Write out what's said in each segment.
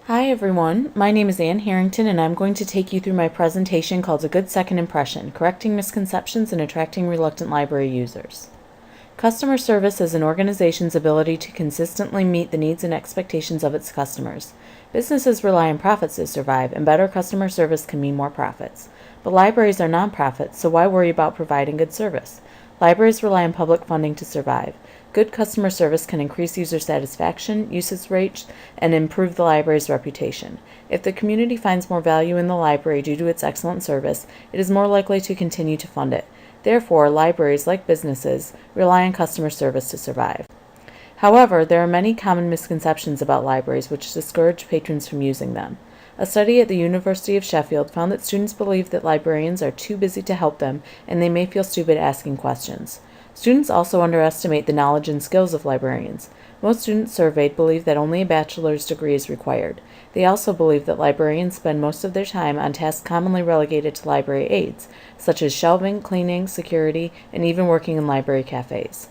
Hi everyone, my name is Ann Herrington and I'm going to take you through my presentation called A Good Second Impression, Correcting Misconceptions and Attracting Reluctant Library Users. Customer service is an organization's ability to consistently meet the needs and expectations of its customers. Businesses rely on profits to survive, and better customer service can mean more profits. But libraries are nonprofits, so why worry about providing good service? Libraries rely on public funding to survive. Good customer service can increase user satisfaction, usage rates, and improve the library's reputation. If the community finds more value in the library due to its excellent service, it is more likely to continue to fund it. Therefore, libraries, like businesses, rely on customer service to survive. However, there are many common misconceptions about libraries which discourage patrons from using them. A study at the University of Sheffield found that students believe that librarians are too busy to help them and they may feel stupid asking questions. Students also underestimate the knowledge and skills of librarians. Most students surveyed believe that only a bachelor's degree is required. They also believe that librarians spend most of their time on tasks commonly relegated to library aides, such as shelving, cleaning, security, and even working in library cafes.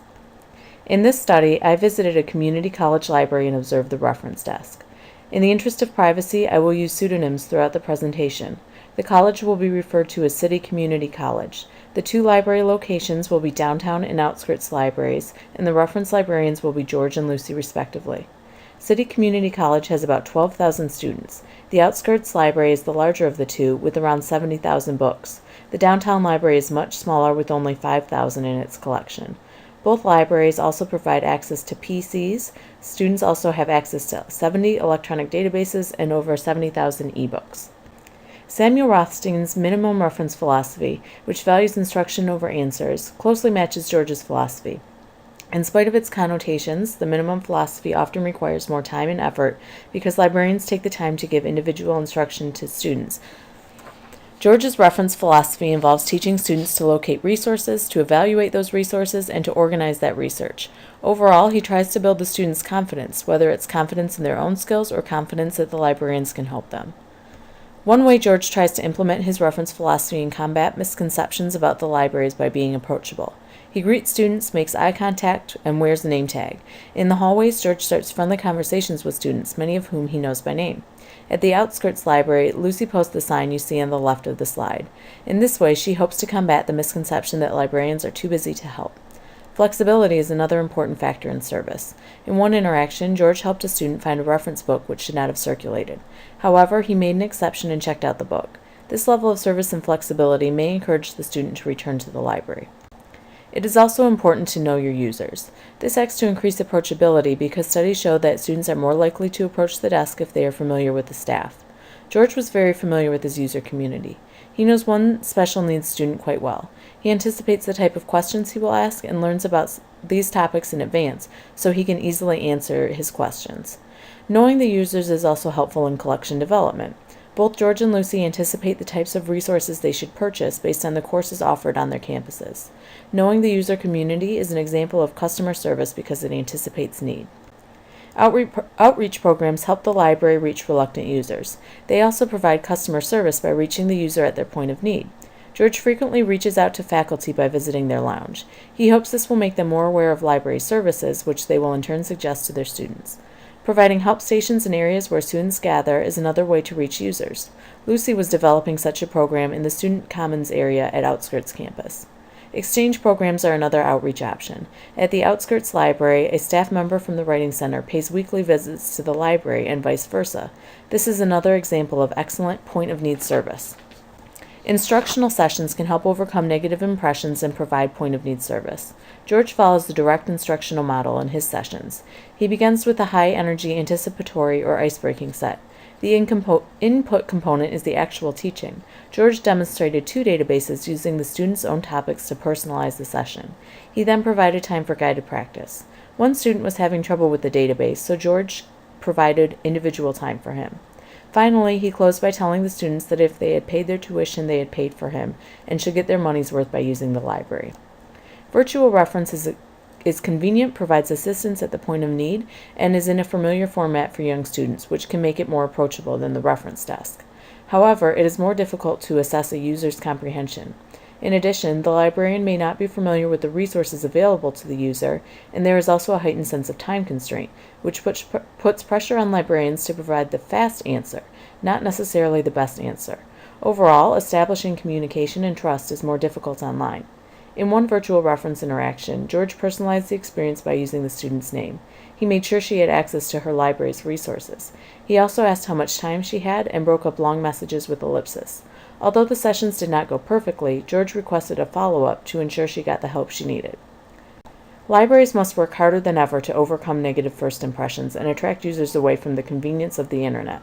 In this study, I visited a community college library and observed the reference desk. In the interest of privacy, I will use pseudonyms throughout the presentation. The college will be referred to as City Community College. The two library locations will be downtown and outskirts libraries, and the reference librarians will be George and Lucy respectively. City Community College has about 12,000 students. The outskirts library is the larger of the two, with around 70,000 books. The downtown library is much smaller, with only 5,000 in its collection. Both libraries also provide access to PCs. Students also have access to 70 electronic databases and over 70,000 ebooks. Samuel Rothstein's minimum reference philosophy, which values instruction over answers, closely matches George's philosophy. In spite of its connotations, the minimum philosophy often requires more time and effort because librarians take the time to give individual instruction to students. George's reference philosophy involves teaching students to locate resources, to evaluate those resources, and to organize that research. Overall, he tries to build the students' confidence, whether it's confidence in their own skills or confidence that the librarians can help them. One way George tries to implement his reference philosophy and combat misconceptions about the library is by being approachable. He greets students, makes eye contact, and wears a name tag. In the hallways, George starts friendly conversations with students, many of whom he knows by name. At the outskirts library, Lucy posts the sign you see on the left of the slide. In this way, she hopes to combat the misconception that librarians are too busy to help. Flexibility is another important factor in service. In one interaction, George helped a student find a reference book which should not have circulated. However, he made an exception and checked out the book. This level of service and flexibility may encourage the student to return to the library. It is also important to know your users. This acts to increase approachability because studies show that students are more likely to approach the desk if they are familiar with the staff. George was very familiar with his user community. He knows one special needs student quite well. He anticipates the type of questions he will ask and learns about these topics in advance so he can easily answer his questions. Knowing the users is also helpful in collection development. Both George and Lucy anticipate the types of resources they should purchase based on the courses offered on their campuses. Knowing the user community is an example of customer service because it anticipates need. Outreach programs help the library reach reluctant users. They also provide customer service by reaching the user at their point of need. George frequently reaches out to faculty by visiting their lounge. He hopes this will make them more aware of library services, which they will in turn suggest to their students. Providing help stations in areas where students gather is another way to reach users. Lucy was developing such a program in the Student Commons area at Outskirts campus. Exchange programs are another outreach option. At the Outskirts Library, a staff member from the Writing Center pays weekly visits to the library and vice versa. This is another example of excellent point-of-need service. Instructional sessions can help overcome negative impressions and provide point-of-need service. George follows the direct instructional model in his sessions. He begins with a high-energy anticipatory or ice-breaking set. The input component is the actual teaching. George demonstrated 2 databases using the students' own topics to personalize the session. He then provided time for guided practice. One student was having trouble with the database, so George provided individual time for him. Finally, he closed by telling the students that if they had paid their tuition, they had paid for him and should get their money's worth by using the library. Virtual reference is convenient, provides assistance at the point of need, and is in a familiar format for young students, which can make it more approachable than the reference desk. However, it is more difficult to assess a user's comprehension. In addition, the librarian may not be familiar with the resources available to the user, and there is also a heightened sense of time constraint, which puts pressure on librarians to provide the fast answer, not necessarily the best answer. Overall, establishing communication and trust is more difficult online. In one virtual reference interaction, George personalized the experience by using the student's name. He made sure she had access to her library's resources. He also asked how much time she had and broke up long messages with ellipsis. Although the sessions did not go perfectly, George requested a follow-up to ensure she got the help she needed. Libraries must work harder than ever to overcome negative first impressions and attract users away from the convenience of the internet.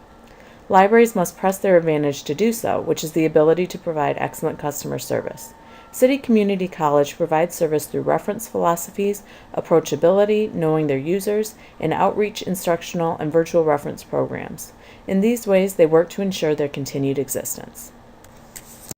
Libraries must press their advantage to do so, which is the ability to provide excellent customer service. City Community College provides service through reference philosophies, approachability, knowing their users, and outreach, instructional, and virtual reference programs. In these ways, they work to ensure their continued existence.